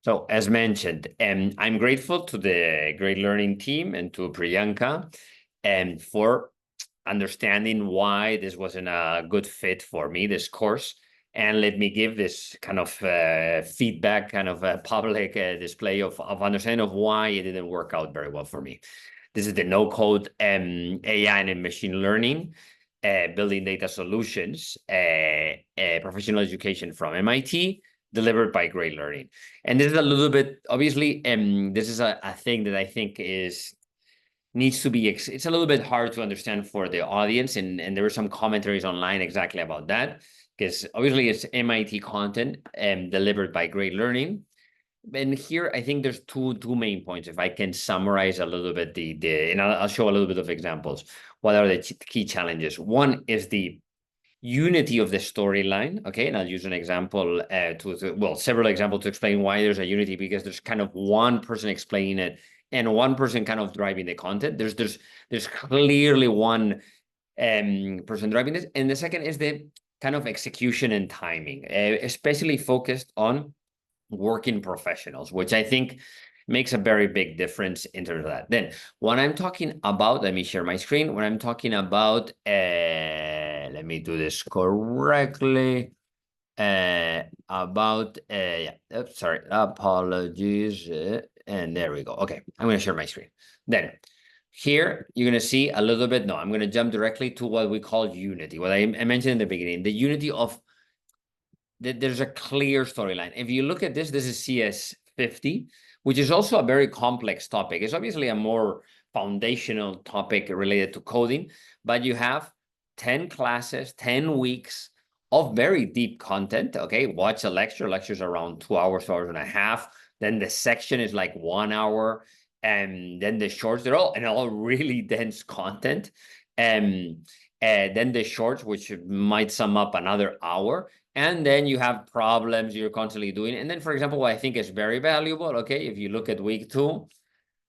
So as mentioned, I'm grateful to the Great Learning team and to Priyanka and for understanding why this wasn't a good fit for me, this course. And let me give this kind of feedback, kind of a public display of understanding of why it didn't work out very well for me. This is the no-code AI and machine learning, building data solutions, professional education from MIT, delivered by Great Learning. And this is a little bit, obviously, this is a thing that I think needs to be, it's a little bit hard to understand for the audience. And there were some commentaries online exactly about that, because obviously it's MIT content delivered by Great Learning. And here, I think there's two main points. If I can summarize a little bit and I'll show a little bit of examples. What are the key challenges? One is the unity of the storyline. Okay, and I'll use an example several examples to explain why there's a unity, because there's kind of one person explaining it and one person kind of driving the content. There's clearly one person driving this, and the second is the kind of execution and timing, especially focused on working professionals, which I think makes a very big difference in terms of that. Then when I'm talking about, let me share my screen. When I'm talking about, let me do this correctly. Sorry, apologies. And there we go. Okay, I'm going to share my screen. Then here, you're going to see a little bit. No, I'm going to jump directly to what we call unity. What I mentioned in the beginning, the unity of there's a clear storyline. If you look at this is CS50, which is also a very complex topic. It's obviously a more foundational topic related to coding, but you have 10 classes, 10 weeks of very deep content. Okay, watch a lecture. Lecture's around 2 hours, 2 hours and a half. Then the section is like 1 hour. And then the shorts, they're all really dense content. Then the shorts, which might sum up another hour. And then you have problems you're constantly doing. And then, for example, what I think is very valuable, okay, if you look at week 2,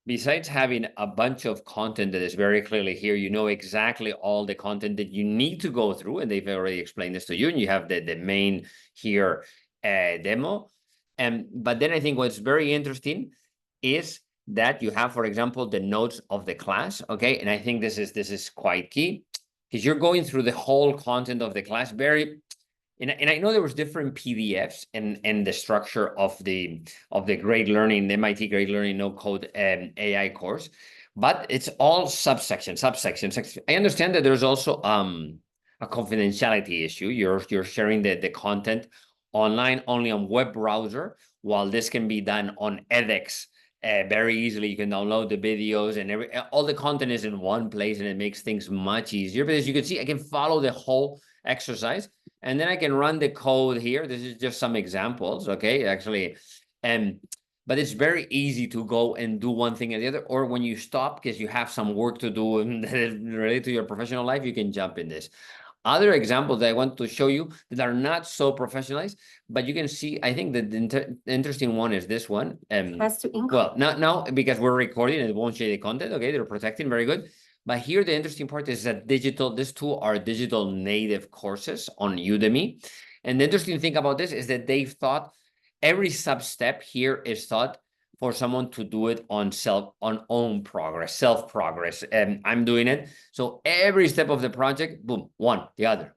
besides having a bunch of content that is very clearly here, you know exactly all the content that you need to go through, and they've already explained this to you, and you have the main here demo. But then I think what's very interesting is that you have, for example, the notes of the class, okay? And I think this is quite key, because you're going through the whole content of the class and I know there was different PDFs and the structure of the Great Learning, the MIT Great Learning No Code AI course, but it's all subsections. I understand that there's also a confidentiality issue. You're sharing the content online only on web browser, while this can be done on edX very easily. You can download the videos and all the content is in one place, and it makes things much easier. But as you can see, I can follow the whole exercise. And then I can run the code here. This is just some examples, okay, actually. But it's very easy to go and do one thing or the other. Or when you stop because you have some work to do related to your professional life, you can jump in this. Other examples that I want to show you that are not so professionalized, but you can see, I think that the interesting one is this one. Has to include. Well, now because we're recording, it won't show the content, okay? They're protecting, very good. But here, the interesting part is that these two are digital native courses on Udemy. And the interesting thing about this is that they've thought every sub-step here is thought for someone to do it on self-progress. And I'm doing it. So every step of the project, boom, one, the other.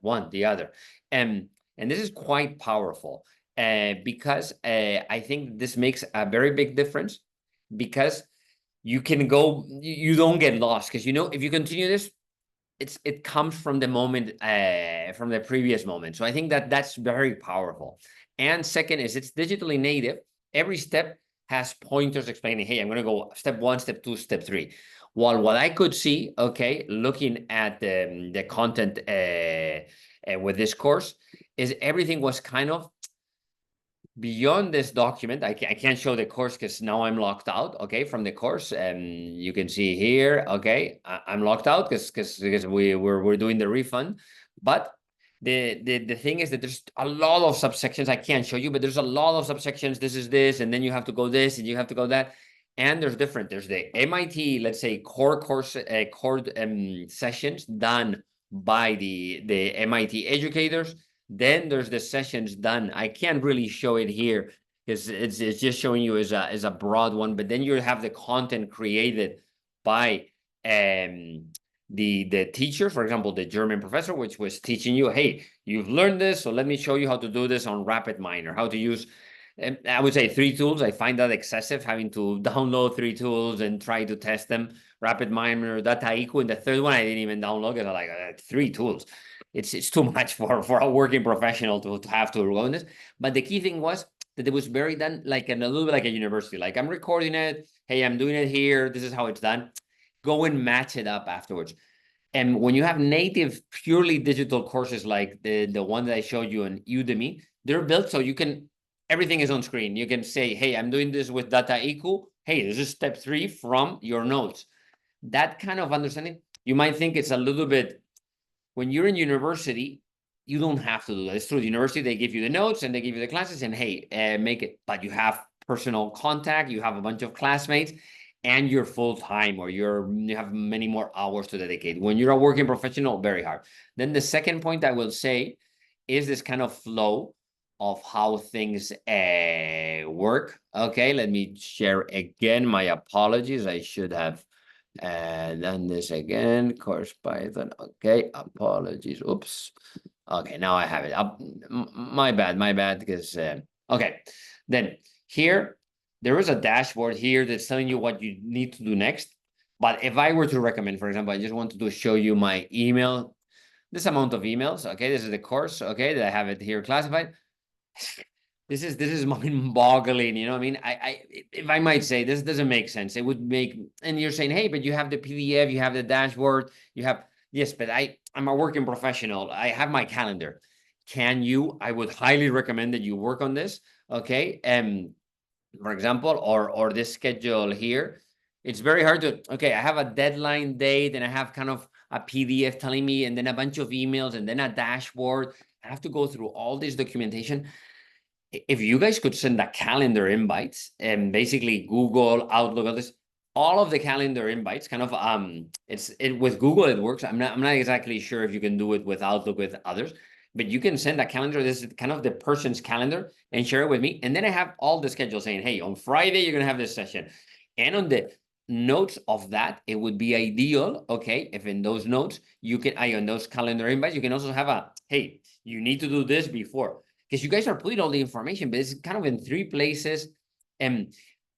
And this is quite powerful because I think this makes a very big difference, because you can go, you don't get lost, because if you continue this, it comes from the moment, from the previous moment. So I think that's very powerful. And second is it's digitally native. Every step has pointers explaining, hey, I'm going to go step 1, step 2, step 3. While what I could see, okay, looking at the content with this course, is everything was kind of beyond this document. I can't show the course because now I'm locked out, okay, from the course. You can see here, okay, I'm locked out because we're doing the refund. But the thing is that there's a lot of subsections. I can't show you, but there's a lot of subsections. This is this, and then you have to go this, and you have to go that. And there's the MIT, let's say, core course sessions done by the MIT educators. Then there's the sessions done. I can't really show it here because it's just showing you as a broad one, but then you have the content created by the teacher, for example, the German professor, which was teaching you, hey, you've learned this, so let me show you how to do this on RapidMiner, how to use, I would say 3 tools. I find that excessive, having to download 3 tools and try to test them. RapidMiner, Dataiku, and the third one I didn't even download because I like 3 tools. It's too much for a working professional to have to run this. But the key thing was that it was very done like a little bit like a university. Like, I'm recording it. Hey, I'm doing it here. This is how it's done. Go and match it up afterwards. And when you have native, purely digital courses like the one that I showed you on Udemy, they're built so you can, everything is on screen. You can say, hey, I'm doing this with Dataiku. Hey, this is step 3 from your notes. That kind of understanding, you might think it's a little bit, when you're in university, you don't have to do that. It's through the university. They give you the notes and they give you the classes and hey, make it. But you have personal contact. You have a bunch of classmates and you're full-time, or you have many more hours to dedicate. When you're a working professional, very hard. Then the second point I will say is this kind of flow of how things work. Okay, let me share again. My apologies. I should have done this again. Course Python. Okay, apologies. Oops. Okay, now I have it. My bad, because okay. Then here, there is a dashboard here that's telling you what you need to do next. But if I were to recommend, for example, I just wanted to show you my email, this amount of emails. Okay, this is the course. Okay, that I have it here classified. This is mind-boggling, you know what I mean? If I might say, this doesn't make sense. It would make, and you're saying, hey, but you have the PDF, you have the dashboard, you have, yes, but I'm a working professional. I have my calendar. I would highly recommend that you work on this, okay? For example, or this schedule here. It's very hard to, okay, I have a deadline date and I have kind of a PDF telling me, and then a bunch of emails and then a dashboard. I have to go through all this documentation. If you guys could send a calendar invites and basically Google, Outlook, all of the calendar invites kind of with Google it works. I'm not exactly sure if you can do it with Outlook with others, but you can send a calendar. This is kind of the person's calendar and share it with me. And then I have all the schedule saying, hey, on Friday you're gonna have this session. And on the notes of that, it would be ideal, okay, if in those notes you can, on those calendar invites, you can also have a, hey, you need to do this before. Because you guys are putting all the information, but it's kind of in 3 places. And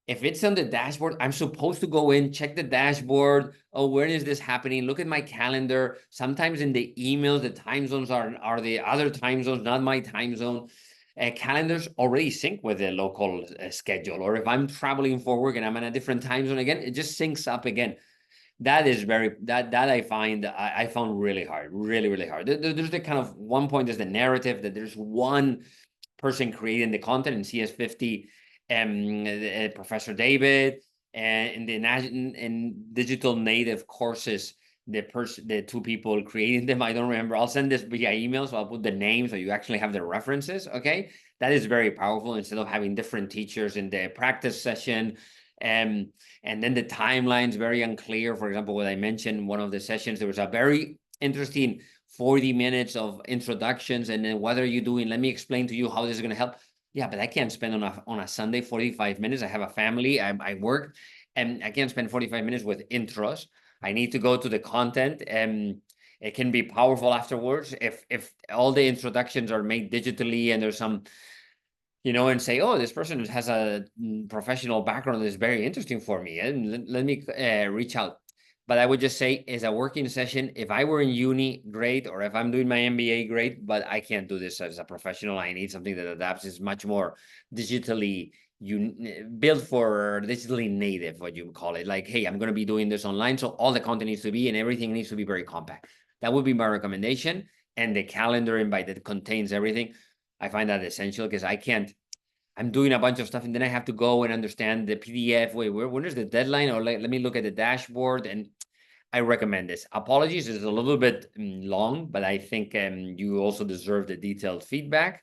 if it's on the dashboard, I'm supposed to go in, check the dashboard. Oh, where is this happening? Look at my calendar. Sometimes in the emails, the time zones are the other time zones, not my time zone. Calendars already sync with the local schedule. Or if I'm traveling for work and I'm in a different time zone again, it just syncs up again. That is that I found really hard, really hard. There's the kind of one point is the narrative that there's one person creating the content in CS50, Professor David, and in digital native courses, the 2 people creating them. I don't remember. I'll send this via email, so I'll put the name so you actually have the references. Okay, that is very powerful instead of having different teachers in the practice session. And then the timeline's very unclear. For example, what I mentioned, one of the sessions, there was a very interesting 40 minutes of introductions, and then what are you doing? Let me explain to you how this is going to help. Yeah, but I can't spend on a Sunday 45 minutes. I have a family, I work, and I can't spend 45 minutes with intros. I need to go to the content, and it can be powerful afterwards if all the introductions are made digitally and there's some, you know, and say, oh, this person has a professional background that is very interesting for me, and let me reach out. But I would just say, as a working session, if I were in uni, great, or if I'm doing my MBA, great, but I can't do this as a professional. I need something that adapts, is much more digitally built for digitally native, what you call it. Like, hey, I'm going to be doing this online, so all the content needs to be, and everything needs to be very compact. That would be my recommendation. And the calendar invite that contains everything, I find that essential, because I'm doing a bunch of stuff and then I have to go and understand the PDF. Wait, when is the deadline? Or let me look at the dashboard. And I recommend this. Apologies, it's a little bit long, but I think you also deserve the detailed feedback.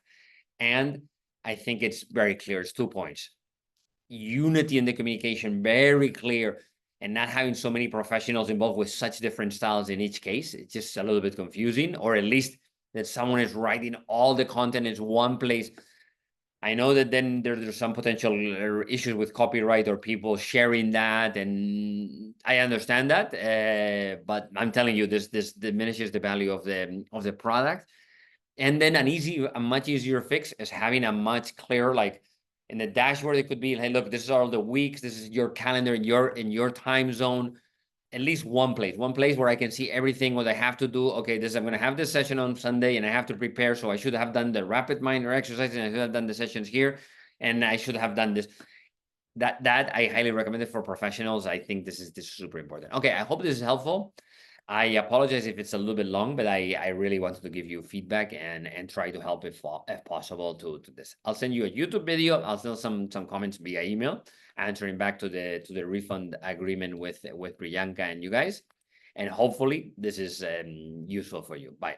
And I think it's very clear. It's 2 points. Unity in the communication, very clear, and not having so many professionals involved with such different styles in each case. It's just a little bit confusing, or at least that someone is writing all the content in one place. I know that then there's some potential issues with copyright or people sharing that, and I understand that. But I'm telling you, this diminishes the value of the product. And then a much easier fix is having a much clearer, like in the dashboard, it could be, hey, look, this is all the weeks, this is your calendar in your time zone. At least one place where I can see everything, what I have to do. Okay, I'm going to have this session on Sunday and I have to prepare. So I should have done the rapid minor exercises and I should have done the sessions here. And I should have done this. That I highly recommend it for professionals. I think this is super important. Okay, I hope this is helpful. I apologize if it's a little bit long, but I really wanted to give you feedback and try to help if possible to this. I'll send you a YouTube video. I'll send some comments via email, answering back to the refund agreement with Priyanka and you guys. And hopefully this is useful for you. Bye.